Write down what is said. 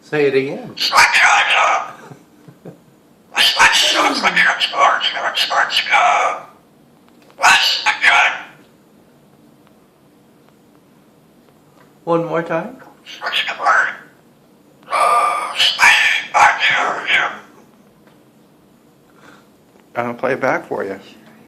Say it again. One more time. I'm gonna play it back for you.